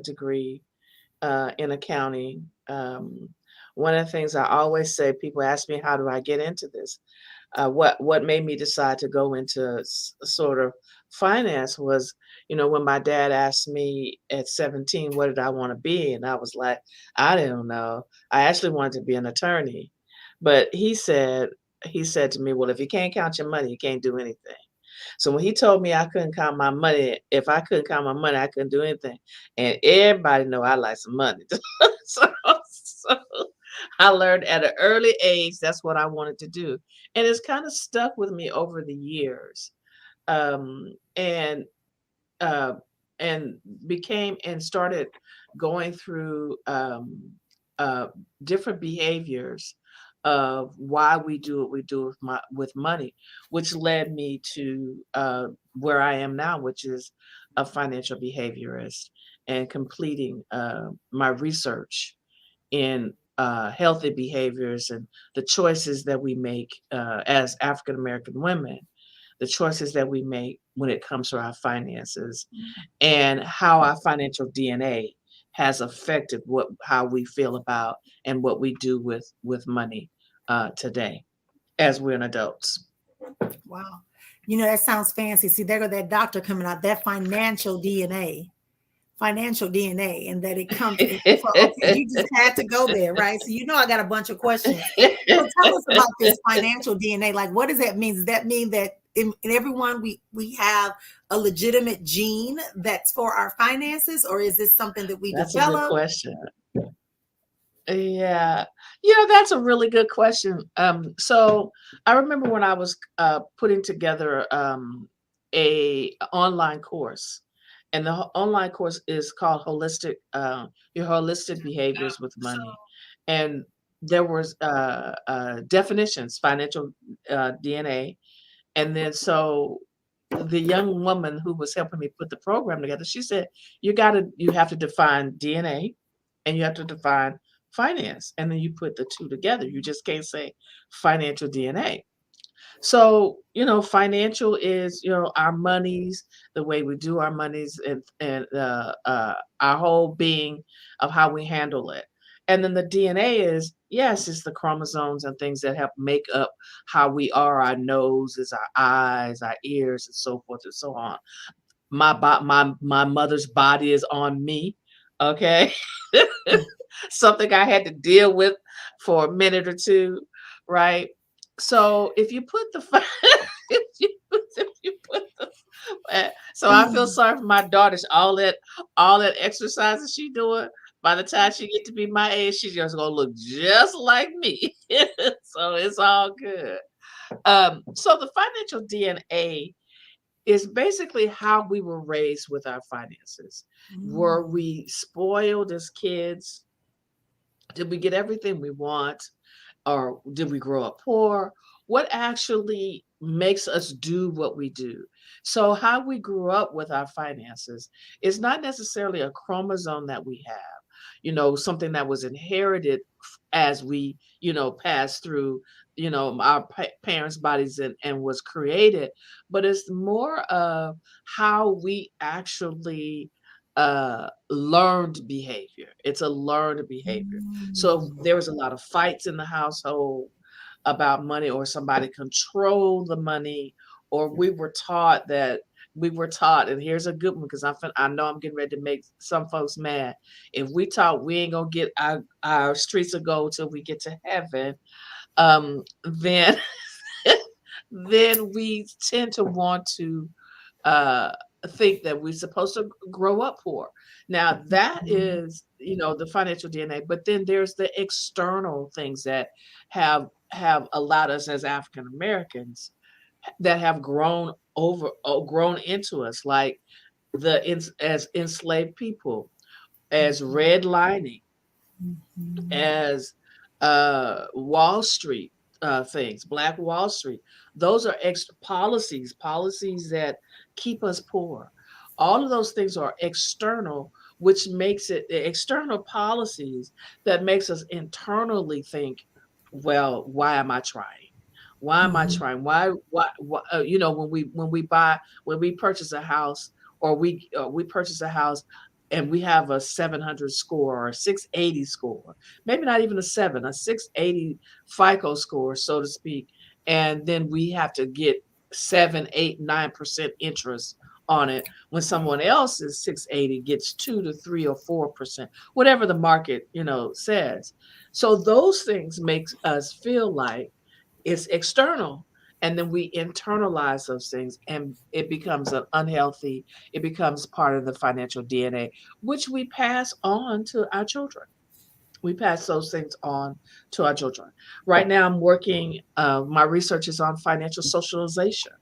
degree in accounting. One of the things I always say, people ask me, how do I get into this? What made me decide to go into sort of finance was, when my dad asked me at 17, what did I want to be? And I was like, I don't know. I actually wanted to be an attorney. But he said to me, well, if you can't count your money, you can't do anything. So when he told me I couldn't count my money, if I couldn't count my money, I couldn't do anything. And everybody know I like some money. so, so I learned at an early age that's what I wanted to do. And it's kind of stuck with me over the years. Um, and uh, and became and started going through uh, different behaviors of why we do what we do with money, which led me to where I am now, which is a financial behaviorist and completing my research in healthy behaviors and the choices that we make as African American women, the choices that we make when it comes to our finances, and how our financial DNA has affected how we feel about and what we do with money today as we're adults. Wow. That sounds fancy. See, there go that doctor coming out, that financial DNA, and that it comes. So, okay, you just had to go there, right? So, I got a bunch of questions. So, tell us about this financial DNA. Like, what does that mean? Does that mean that in everyone we have a legitimate gene that's for our finances, or is this something that we That's a good develop? question. Yeah. That's a really good question. So I remember when I was putting together a online course, and the online course is called Your Holistic Behaviors with Money. And there was definitions, financial DNA. And then so the young woman who was helping me put the program together, she said, you have to define DNA and you have to define finance. And then you put the two together. You just can't say financial DNA. So, financial is, our monies, the way we do our monies, and our whole being of how we handle it. And then the DNA is, yes, it's the chromosomes and things that help make up how we are, our noses, our eyes, our ears, and so forth and so on. My mother's body is on me. Okay. Something I had to deal with for a minute or two, right? So if you put the if you put the so I feel Mm. sorry for my daughter. All that exercise that she doing. By the time she get to be my age, she's just gonna look just like me. So it's all good. So the financial DNA is basically how we were raised with our finances. Were Mm. we spoiled as kids? Did we get everything we want? Or did we grow up poor? What actually makes us do what we do? So, how we grew up with our finances is not necessarily a chromosome that we have, something that was inherited as we, passed through, our parents' bodies and was created, but it's more of how we actually learned behavior. It's a learned behavior. So if Mm. there was a lot of fights in the household about money, or somebody controlled the money, or we were taught, and here's a good one because I know I'm getting ready to make some folks mad. If we taught we ain't gonna get our streets of gold till we get to heaven, then then we tend to want to uh, think that we're supposed to grow up poor. Now that Mm. is, the financial DNA, but then there's the external things that have allowed us as African Americans that have grown into us, like as enslaved people, as redlining, Mhm. as Wall Street things, Black Wall Street. Those are extra policies that keep us poor. All of those things are external, which makes it the external policies that makes us internally think, well, why am I trying? Why am I Mhm. trying? Why when we purchase a house, or we purchase a house, and we have a 700 score or a 680 score, maybe not even a 7, a 680 FICO score, so to speak, and then we have to get 7, 8, 9% interest on it when someone else's 680 gets 2 to 3 or 4%, whatever the market, says. So those things makes us feel like it's external. And then we internalize those things and it becomes an unhealthy, it becomes part of the financial DNA, which we pass on to our children. We pass those things on to our children. Right now, I'm working, my research is on financial socialization.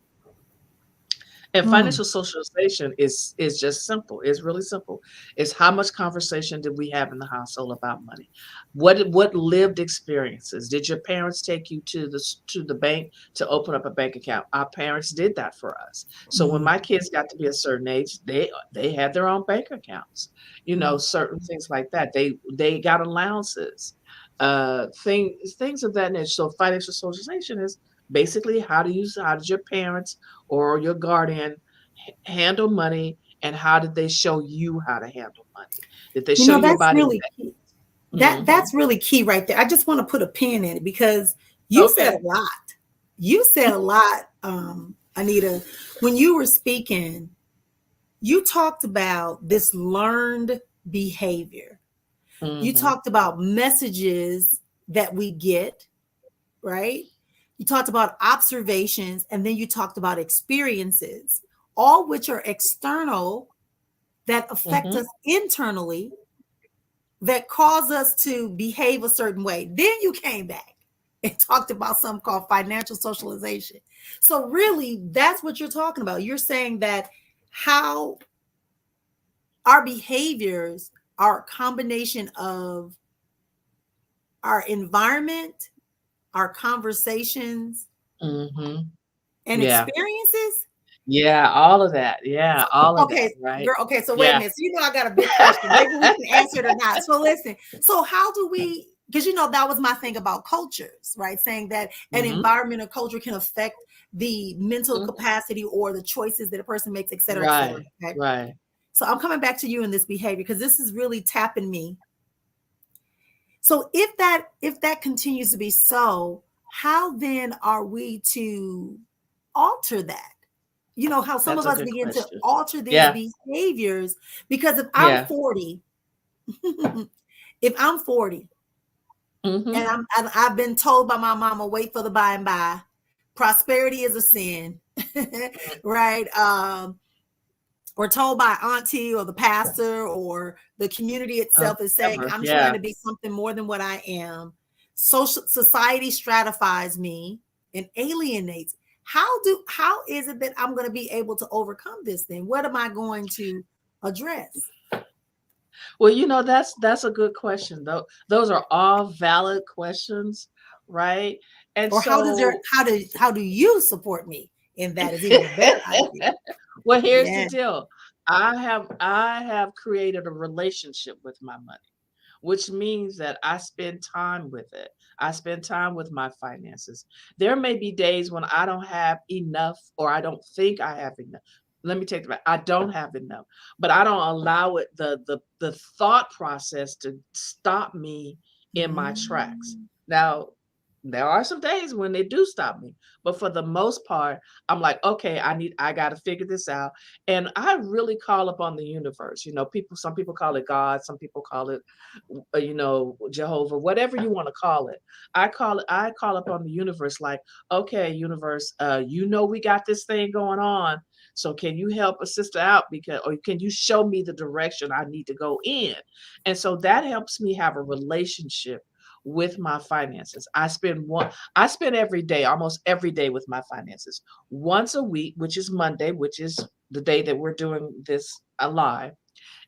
And Mm. financial socialization is just simple. It's really simple. It's how much conversation did we have in the household about money? What lived experiences did your parents take you to the bank to open up a bank account? Our parents did that for us. So when Mm. my kids got to be a certain age, they had their own bank accounts. Mm. Certain things like that. They got allowances, things of that nature. So financial socialization is basically how did your parents or your guardian handle money, and how did they show you how to handle money? Did they show you That's about really invest? key. Hmm. That's really key right there. I just want to put a pin in it because you said Okay. a lot. You said a lot, Anita. When you were speaking, you talked about this learned behavior. You Hmm. talked about messages that we get, right? You talked about observations, and then you talked about experiences, all which are external that affect us Hmm. internally, that cause us to behave a certain way. Then you came back and talked about something called financial socialization. So, really, that's what you're talking about. You're saying that how our behaviors are a combination of our environment, our conversations, Hmm. and Yeah. experiences. Yeah. All of that. Yeah. All of that. Okay, Right. girl. Okay, so wait a Yeah. minute. So I got a big question. Maybe we can answer it or not. So listen. So how do we? Because that was my thing about cultures, right? Saying that an Hmm. environment or culture can affect the mental capacity or the choices that a person makes, et cetera, et cetera. Right. Okay. Right. So I'm coming back to you in this behavior because this is really tapping me. So if that continues to be so, how then are we to alter that? How some That's of a us good begin to question. alter these Yeah. behaviors because if I'm Yeah. 40, if I'm 40 and Hmm. I've been told by my mama, wait for the by and by, prosperity is a sin, right? Or told by auntie or the pastor or the community itself is saying Ever. I'm trying Yeah. to be something more than what I am. Social society stratifies me and alienates. How is it that I'm going to be able to overcome this thing? What am I going to address? Well, that's a good question. Though those are all valid questions, right? And Or so, how do you support me in that is even a better idea. well, here's the Yeah. deal. I have created a relationship with my money, which means that I spend time with it. I spend time with my finances. There may be days when I don't have enough or I don't think I have enough. Let me take it back. I don't have enough, but I don't allow it the thought process to stop me in my tracks. Mm. Now, there are some days when they do stop me, but for the most part, I'm like, okay, I got to figure this out, and I really call upon the universe. Some people call it God, some people call it Jehovah, whatever you want to call it. I call upon the universe like, okay, universe, we got this thing going on. So can you help a sister out, because or can you show me the direction I need to go in? And so that helps me have a relationship with my finances. I spend every day, almost every day with my finances. Once a week, which is Monday, which is the day that we're doing this live,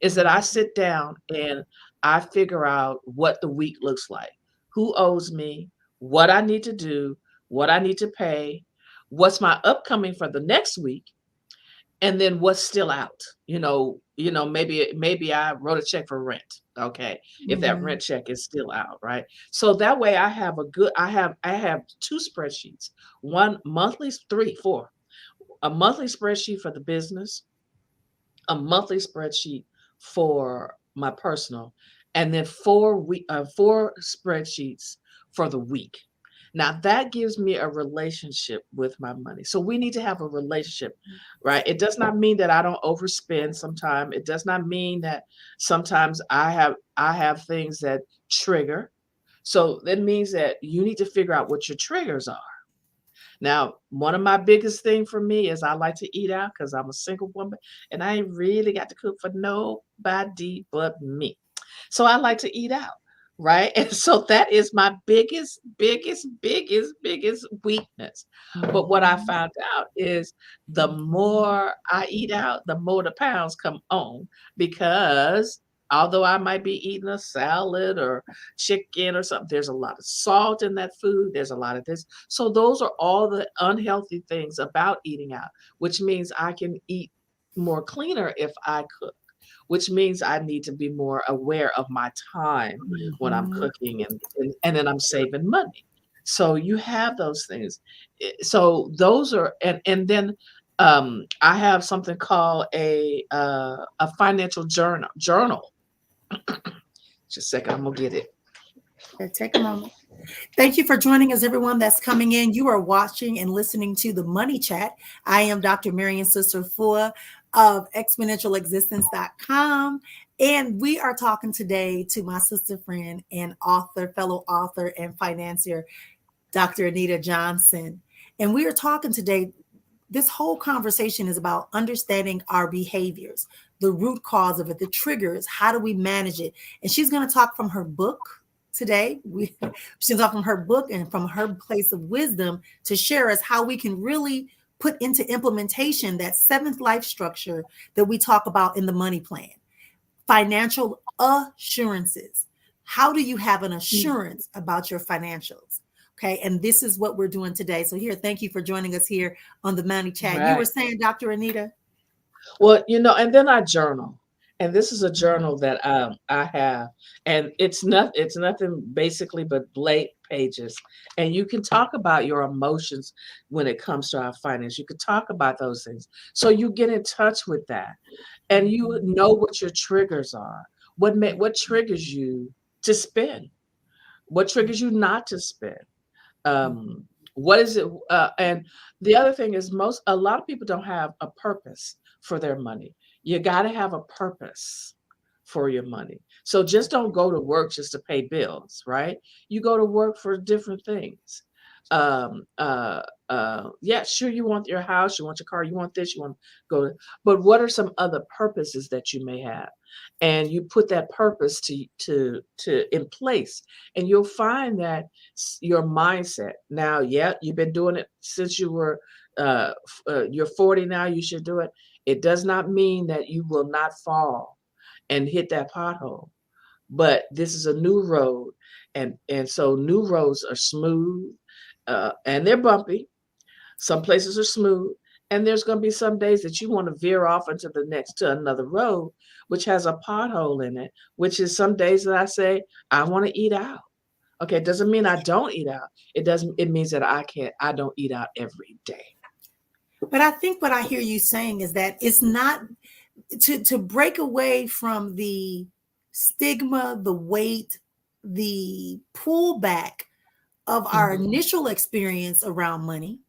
is that I Mhm. sit down and I figure out what the week looks like, who owes me, what I need to do, what I need to pay, what's my upcoming for the next week, and then what's still out. Maybe I wrote a check for rent. Okay, if that Mhm. rent check is still out, right? So that way I have two spreadsheets, one monthly, three, four, a monthly spreadsheet for the business, a monthly spreadsheet for my personal, and then 4 spreadsheets for the week. Now that gives me a relationship with my money. So we need to have a relationship, right? It does not mean that I don't overspend sometimes. It does not mean that sometimes I have things that trigger. So that means that you need to figure out what your triggers are. Now, one of my biggest thing for me is I like to eat out because I'm a single woman and I ain't really got to cook for nobody but me. So I like to eat out, right? And so that is my biggest weakness. But what I Mhm. found out is the more I eat out, the more the pounds come on because although I might be eating a salad or chicken or something, there's a lot of salt in that food. There's a lot of this. So those are all the unhealthy things about eating out, which means I can eat more cleaner if I cook, which means I need to be more aware of my time when I'm Mhm. cooking and then I'm saving money. So you have those things. So those are and then I have something called a financial journal. Just a second, I'm gonna get it. Take a moment. Thank you for joining us, everyone that's coming in. You are watching and listening to the Money Chat. I am Dr. Marrian Sister Fua of exponentialexistence.com. And we are talking today to my sister friend and author, fellow author, and financier, Dr. Anita Johnson. And we are talking today. This whole conversation is about understanding our behaviors, the root cause of it, the triggers. How do we manage it? And she's going to talk from her book today. She's talking from her book and from her place of wisdom to share us how we can really put into implementation that seventh life structure that we talk about in the money plan. Financial assurances. How do you have an assurance about your financials? Okay. And this is what we're doing today. So, here, thank you for joining us here on the Money Chat. You were Right. saying, Dr. Anita? Well, and then I journal. And this is a journal that I have, and it's nothing basically but blank pages. And you can talk about your emotions when it comes to our finance. You can talk about those things. So you get in touch with that, and you know what your triggers are. What triggers you to spend? What triggers you not to spend? um what is it and the other thing is a lot of people don't have a purpose for their money. You got to have a purpose for your money. So just don't go to work just to pay bills, right? You go to work for different things. um uh yeah, sure, you want your house, you want your car, you want this, you want to go to, but what are some other purposes that you may have? And you put that purpose to in place, and you'll find that your mindset. Now, yeah, you've been doing it since you were you're 40 now, you should do it. It does not mean that you will not fall and hit that pothole, but this is a new road, and so new roads are smooth, and they're bumpy. Some places are smooth, and there's going to be some days that you want to veer off into the next to another road, which has a pothole in it, which is some days that I say I want to eat out. Okay, it doesn't mean I don't eat out. It means that I don't eat out every day. But I think what I hear you saying is that it's not to break away from the stigma, the weight, the pullback of our Mhm. initial experience around money,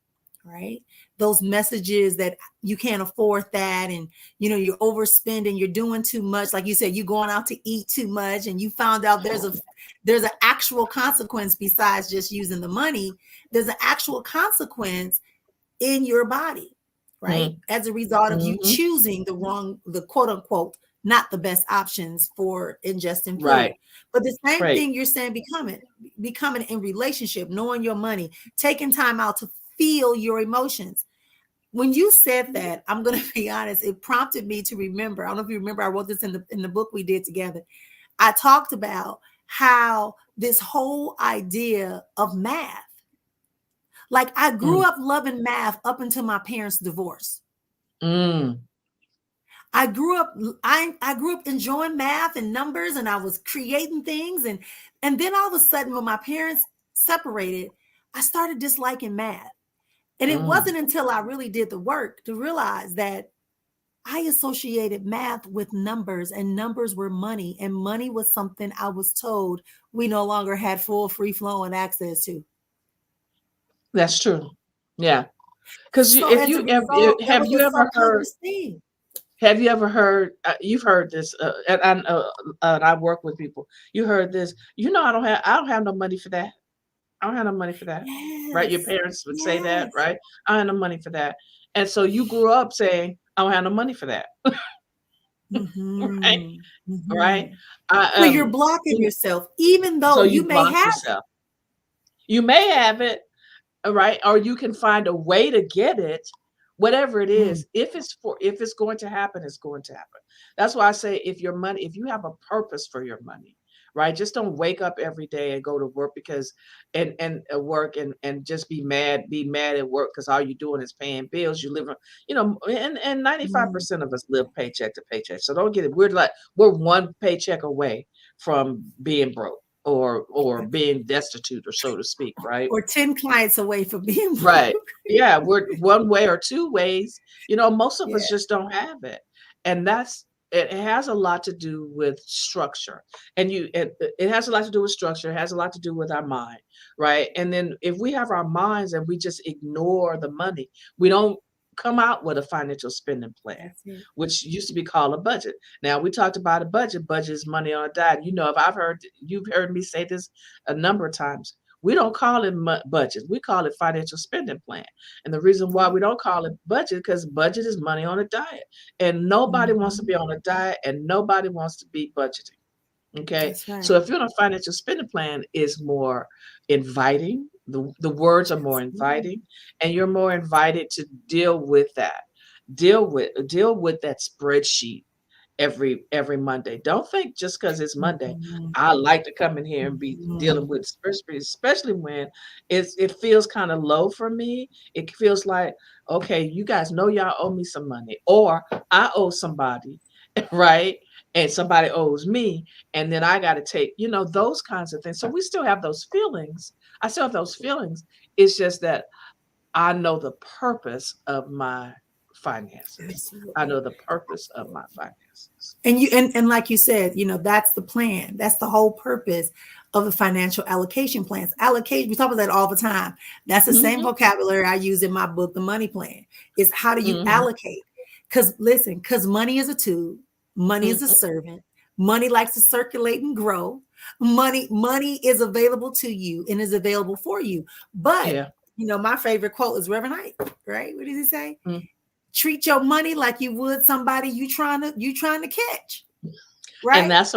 right? Those messages that you can't afford that, and you're overspending, you're doing too much. Like you said, you're going out to eat too much, and you found out there's an actual consequence besides just using the money. There's an actual consequence in your body, right? Mm. As a result of you Mhm. choosing the quote unquote, not the best options for ingesting food. Right. But the same Right. thing you're saying, becoming in relationship, knowing your money, taking time out to feel your emotions. When you said that, I'm going to be honest, it prompted me to remember. I don't know if you remember, I wrote this in the book we did together. I talked about how this whole idea of math, like I grew Mm. up loving math up until my parents' divorce. Mm. I grew up I grew up enjoying math and numbers, and I was creating things, and then all of a sudden when my parents separated, I started disliking math. And it Mm. wasn't until I really did the work to realize that I associated math with numbers, and numbers were money, and money was something I was told we no longer had full, free flowing access to. That's true. Yeah. Because So if as a you have, result, it have was you a ever heard, subconscious thing. have you ever heard, you've heard this, and I work with people. You heard this. I don't have no money for that. I don't have no money for that. Right? Your Yes. parents would say that, Yes. right? I don't have no money for that. And so you grew up saying, I don't have no money for that. Right? Mhm. Right? Mhm. I So you're blocking you know, yourself, even so though you you may block have it. yourself. You may have it, right? Or you can find a way to get it, whatever it Mm, is. If it's going to happen, it's going to happen. That's why I say if you have a purpose for your money, right? Just don't wake up every day and go to work because and work and just be mad at work because all you're doing is paying bills. You live on, and mm, 95% of us live paycheck to paycheck. So don't get it. We're one paycheck away from being broke or being destitute or so to speak, right? or 10 clients away from being Right. broke. Yeah, we're one way or two ways. Most of us Yeah, just don't have it. And it has a lot to do with structure. It has a lot to do with structure, it has a lot to do with our mind, right? And then if we have our minds and we just ignore the money, we don't come out with a financial spending plan, that's it. which used to be called a budget. Now we talked about a budget. Budget is money on a diet. If you've heard me say this a number of times, we don't call it budget. We call it financial spending plan. And the reason why we don't call it budget because budget is money on a diet. And nobody wants to Mhm. be on a diet and nobody wants to be budgeting. Okay. That's right. So if you're on a financial spending plan, is more inviting. The words are more Absolutely. inviting, and you're more invited to deal with that. Deal with that spreadsheet every Monday. Don't think just because it's Monday, Mhm. I like to come in here and be dealing Mhm. with spreadsheets, especially when it feels kind of low for me. It feels like, okay, you guys know y'all owe me some money, or I owe somebody, right? And somebody owes me, and then I got to take, those kinds of things. So we still have those feelings. I still have those feelings. It's just that I know the purpose of my finances. I Absolutely. know the purpose of my finances. And and like you said, that's the plan. That's the whole purpose of the financial allocation plans. Allocation, we talk about that all the time. That's the same Mhm, vocabulary I use in my book, The Money Plan. Is how do you mhm, allocate? Because listen, because money is a tool, money is a mhm. servant, money likes to circulate and grow. Money is available to you and is available for you. But Yeah, my favorite quote is Reverend Knight, right? What does he say? mm, Treat your money like you would somebody you trying to catch, and right? that's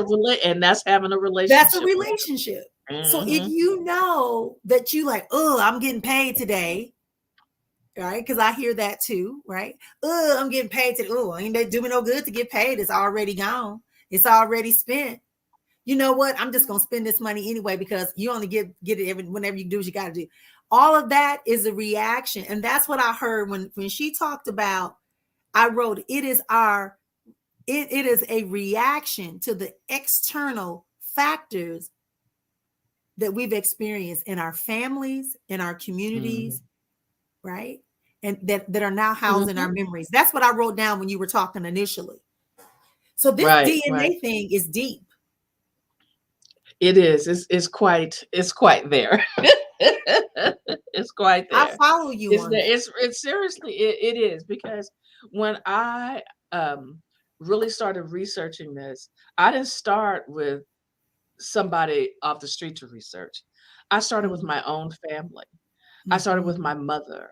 having a That's a relationship with relationship. So if mhm, you know that you like, oh, I'm getting paid today, right? Because I hear that too, right? Oh, I'm getting paid today. Oh, ain't that do me no good to get paid? It's already gone. It's already spent. You know what? I'm just gonna spend this money anyway because you only get it whenever you do what you got to do. All of that is a reaction, and that's what I heard when she talked about. I wrote it is a reaction to the external factors that we've experienced in our families, in our mhm, communities, right? And that are now housed in our mhm. memories. That's what I wrote down when you were talking initially. So this Right, right. DNA thing is deep. It is. It's quite there. It's quite I there. follow you It's on there. that. It's seriously it is because when I really started researching this, I didn't start with somebody off the street to research. I started with Mhm, my own family. I started with mhm. my mother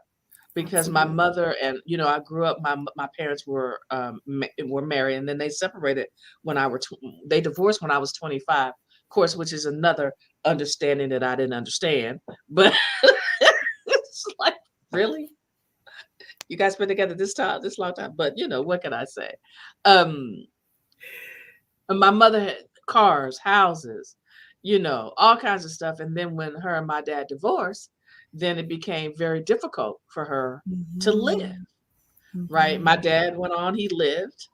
because my Absolutely. mother and I grew up. My parents were married, and then they separated when they divorced when I was 25. Of course, which is another understanding that I didn't understand. But it's like, really, you guys been together this long time? But what can I say? Um, and my mother had cars, houses, all kinds of stuff. And then when her and my dad divorced, then it became very difficult for her to live, Mhm, right? My mhm. dad went on, he lived,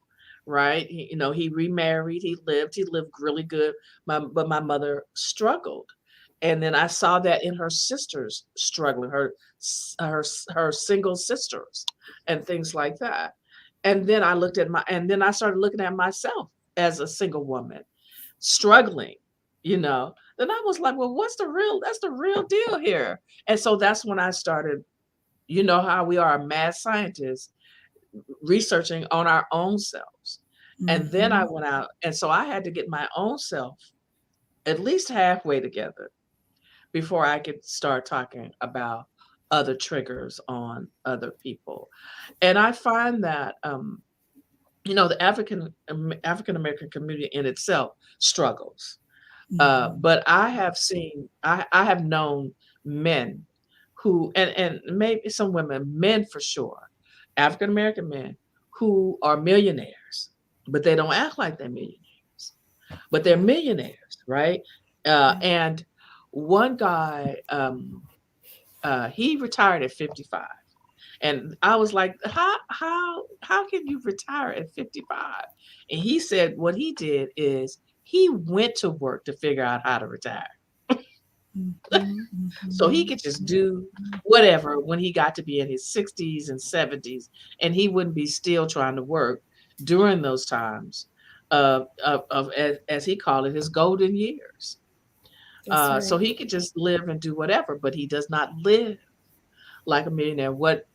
right? He remarried, he lived really good. But my mother struggled. And then I saw that in her sisters struggling, her single sisters and things like that. and then I started looking at myself as a single woman struggling, you know. Then I was like, well, that's the real deal here. And so that's when I started, you know how we are mad scientists researching on our own selves. And then I Mhm. went out, and so I had to get my own self at least halfway together before I could start talking about other triggers on other people. And I find that you know, the African American community in itself struggles. Mhm. But I have known men who, and maybe some women, men for sure, African American men who are millionaires, but they don't act like they're millionaires, but they're Right. millionaires, right? Right. And one guy, he retired at 55. And I was like, how can you retire at 55? And he said what he did is he went to work to figure out how to retire. Mhm. So he Mhm. could just do whatever when he got to be in his 60s and 70s, and he wouldn't be still trying to work during those times of as he called it, his golden years. That's So right. he could just live and do whatever, but he does not live like a millionaire. What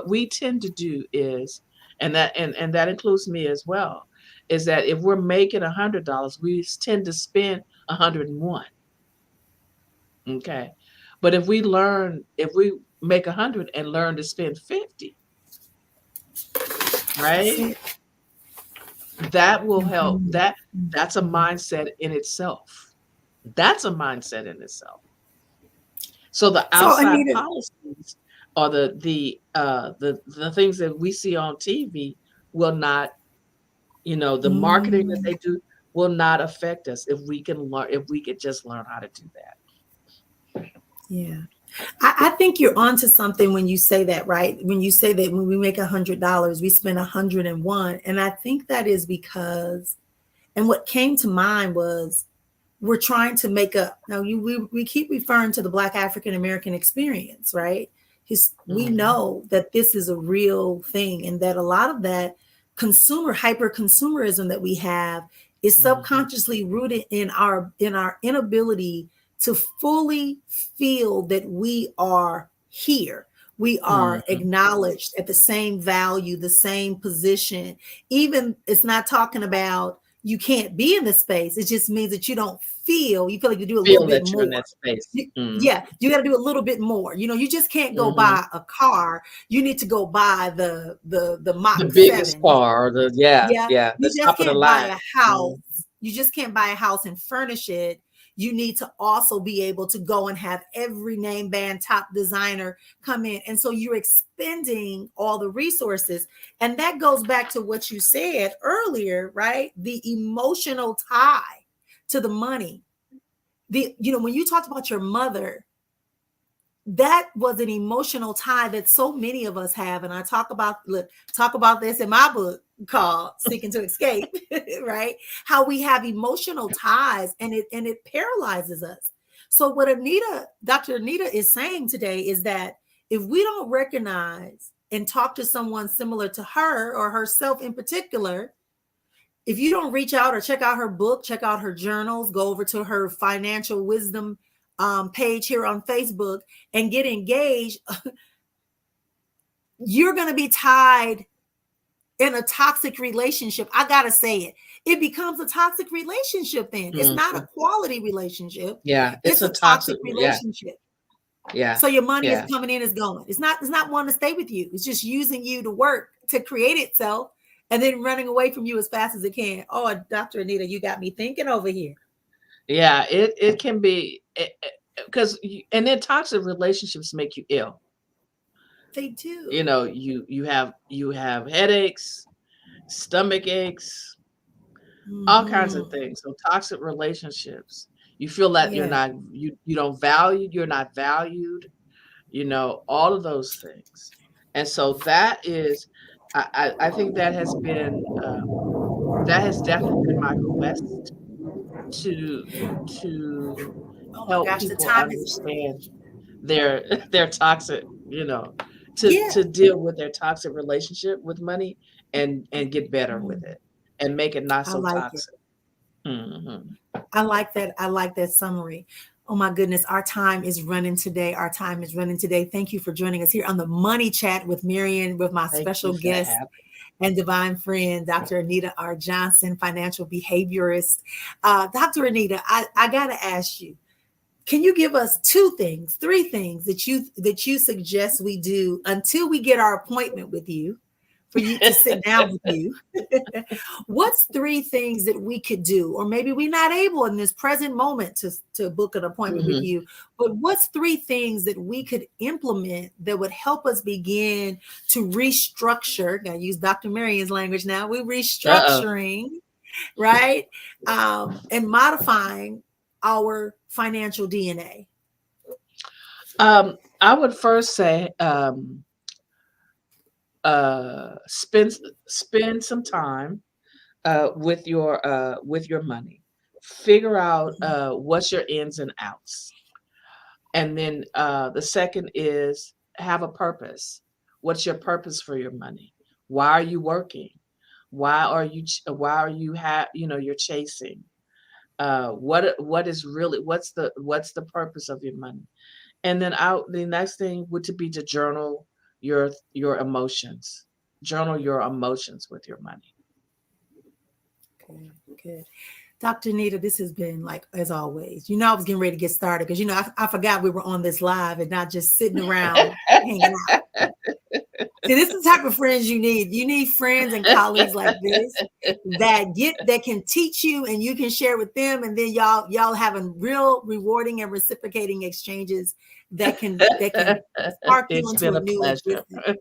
we tend to do is, and that includes me as well, is that if we're making $100, we tend to spend 101. Okay. But if we make 100 and learn to spend 50, That's right? it. That will help. Mhm. That's a Mhm. mindset in itself. That's a mindset in itself. So the So outside Anita, policies or the things that we see on TV will not, you know, the marketing that mm, they do will not affect us if we could just learn how to do that. yeah. I think you're onto something when you say that, right? When you say that when we make $100, we spend 101. And I think that is because, and what came to mind was we're trying to make up. Now, we keep referring to the Black African American experience, right? We Mhm. know that this is a real thing, and that a lot of that hyper consumerism that we have is Mhm. subconsciously rooted in our inability to fully feel that we are here. We are Mhm. acknowledged at the same value, the same position. Even it's not talking about you can't be in the space. It just means that you feel like you do a little Feel bit that you're in more. that space. Mhm. Yeah, you got to do a little bit more. You just can't go Mhm. buy a car. You need to go buy the The Mach biggest 7. car or the yeah, Yeah, yeah, the you just top of the can't buy line. a house. Mhm. You just can't buy a house and furnish it. You need to also be able to go and have every name band top designer come in. And so you're expending all the resources. And that goes back to what you said earlier, right? The emotional tie to the money. When you talked about your mother, that was an emotional tie that so many of us have. And I talk about this in my book called Seeking to Escape, right? How we have emotional ties and it paralyzes us. So what Dr. Anita is saying today is that if we don't recognize and talk to someone similar to her or herself in particular, if you don't reach out or check out her book, check out her journals, go over to her financial wisdom page here on Facebook and get engaged, you're going to be tied in a toxic relationship. I got to say it. It becomes a toxic relationship then. It's not a Mhm. quality relationship. Yeah, it's It's a a toxic, toxic yeah, relationship. yeah, So your money is yeah. coming in, is going. It's not wanting to stay with you. It's just using you to work to create itself and then running away from you as fast as it can. Oh, Dr. Anita, you got me thinking over here. Yeah, it can be because and then toxic relationships make you ill. They You do. know, you have headaches, stomach aches, all kinds of Hmm. things. So toxic relationships, you feel that Yeah. you don't value, you're not valued, you know, all of those things. And so that is I think that has definitely been my quest to to Oh my help gosh, the people time is understand their their toxic, you know, yeah. to deal with their toxic relationship with money and get better with Mm, it and make it not I so like it. toxic. Hmm. I like that. I like that summary. Oh my goodness, our time is running today. Our time is running today. Thank you for joining us here on the Money Chat with Marrian, with my Thank special you for guest having. and divine friend, Dr. Anita R. Johnson, financial behaviorist. Dr. Anita, I gotta ask you, can you give us two things, three things that you suggest we do until we get our appointment with you, for you to sit down with you? What's three things that we could do, or maybe we're not able in this present moment to book an appointment with Hmm. you, but what's three things that we could implement that would help us begin to restructure? Gotta use Dr. Marion's language now. We're Uh-oh. restructuring, right? And modifying our financial DNA. I would first say spend some time with your money. Figure out what's your ins and outs. And then the second is have a purpose. What's your purpose for your money? Why are you working? Why are you you're chasing? What is really what's the purpose of your money? And then out the next thing would to be to journal your emotions. Journal your emotions with your money. Good, good. Dr. Nita, this has been like, as always, I was getting ready to get started because, I forgot we were on this live and not just sitting around hanging out. See, this is the type of friends you need. You need friends and colleagues like this that can teach you and you can share with them, and then y'all having real rewarding and reciprocating exchanges that can spark you It's into been a a new pleasure. existence.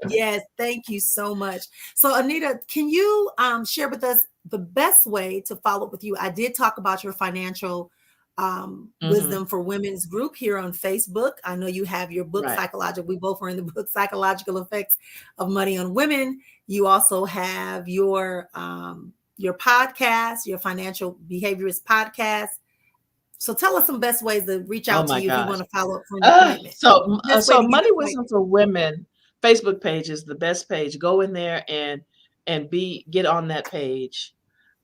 Yes, thank you so much. So, Anita, can you share with us the best way to follow up with you? I did talk about your financial Hmm. wisdom for women's group here on Facebook. I know you have your book, Right. Psychological. We both are in the book, Psychological Effects of Money on Women. You also have your podcast, your financial behaviorist podcast. So tell us some best ways to reach Oh out to my you if we gosh. want to follow up for an appointment. Best way So to get Money an Wisdom appointment. for Women Facebook page is the best page. Go in there and be get on that page,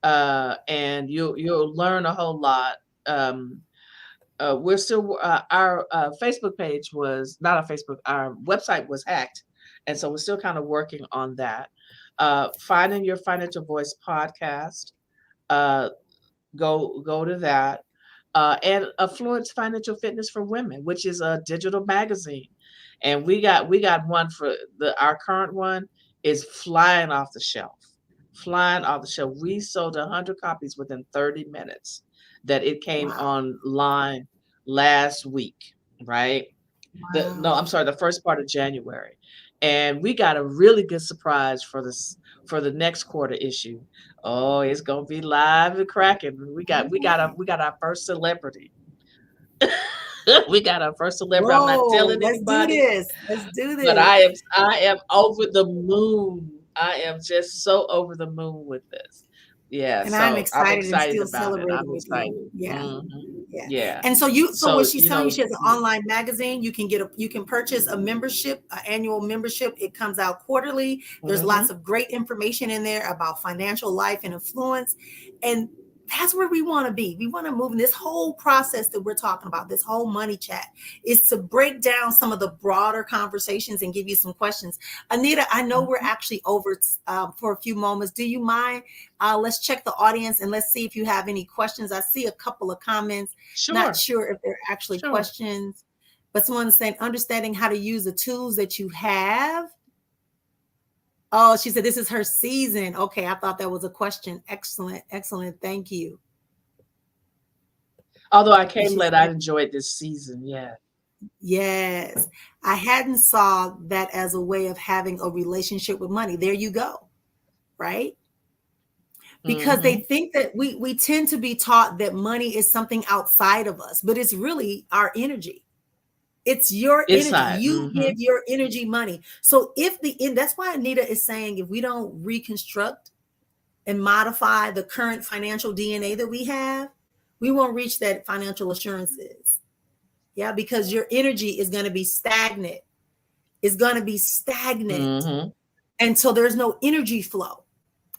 and you'll learn a whole lot. Um, we're still our Facebook page was not a Facebook. Our website was hacked, and so we're still kind of working on that. Finding Your Financial Voice podcast. Uh, go to that. And Affluence Financial Fitness for Women, which is a digital magazine, and we got one for our current one is flying off the shelf, flying off the shelf. We sold 100 copies within 30 minutes. That it came Wow. online last week, right? The No, I'm Wow. sorry, the first part of January. And we got a really good surprise for the next quarter issue. Oh, it's gonna be live and cracking. We got our first celebrity. We got our first celebrity. I'm not Whoa, telling let's do anybody, this. Let's do but this. I am over the moon. I am just so over the moon with this. Yeah, And I'm so I'm excited and excited still about it. I'm celebrating with excited. you. Yeah. Hmm. Yeah. Yeah. And so what So, she's telling you, she has an online magazine. You can purchase a membership, an annual membership. It comes out quarterly. There's lots hmm. of great information in there about financial life and influence. And that's where we want to be. We want to move in this whole process that we're talking about, this whole money chat, is to break down some of the broader conversations and give you some questions. Anita, I know we're actually over for a few moments. Do you mind? Let's check the audience and let's see if you have any questions. I see a couple of comments. Not Sure. sure if they're actually Sure. questions, but someone's saying understanding how to use the tools that you have. Oh, she said this is her season. Okay, I thought that was a question. Excellent, excellent. Thank you. Although I And came she late, said, I enjoyed this season. Yeah. yes, I hadn't saw that as a way of having a relationship with money. There you go, right? Because they Hmm. think that we tend to be taught that money is something outside of us, but it's really our energy. It's your energy. Inside. You give your energy money. So that's why Anita is saying, if we don't reconstruct and modify the current financial DNA that we have, we won't reach that financial assurances. Yeah, because your energy is going to be stagnant. It's going to be stagnant. Hmm. And so there's no energy flow.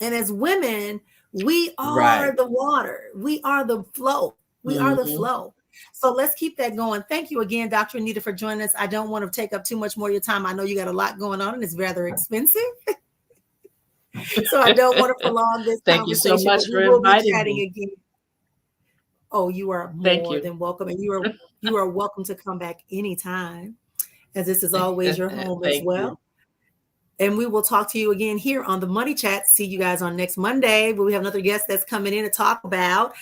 And as women, we are Right. the water. We are the flow. We are the Hmm. flow. So let's keep that going. Thank you again, Dr. Anita, for joining us. I don't want to take up too much more of your time. I know you got a lot going on and it's rather expensive. So I don't want to prolong this Thank you so conversation, but much we for will be inviting chatting me. again. Oh, you are Thank more you. than welcome. And you are welcome to come back anytime, as this is always your home as Thank you. well. And we will talk to you again here on the Money Chat. See you guys on next Monday, where we have another guest that's coming in to talk about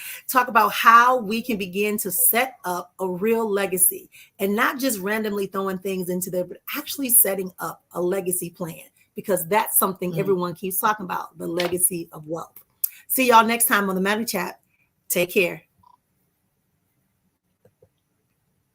how we can begin to set up a real legacy and not just randomly throwing things into there, but actually setting up a legacy plan, because that's something Mm. everyone keeps talking about, the legacy of wealth. See y'all next time on the Money Chat. Take care.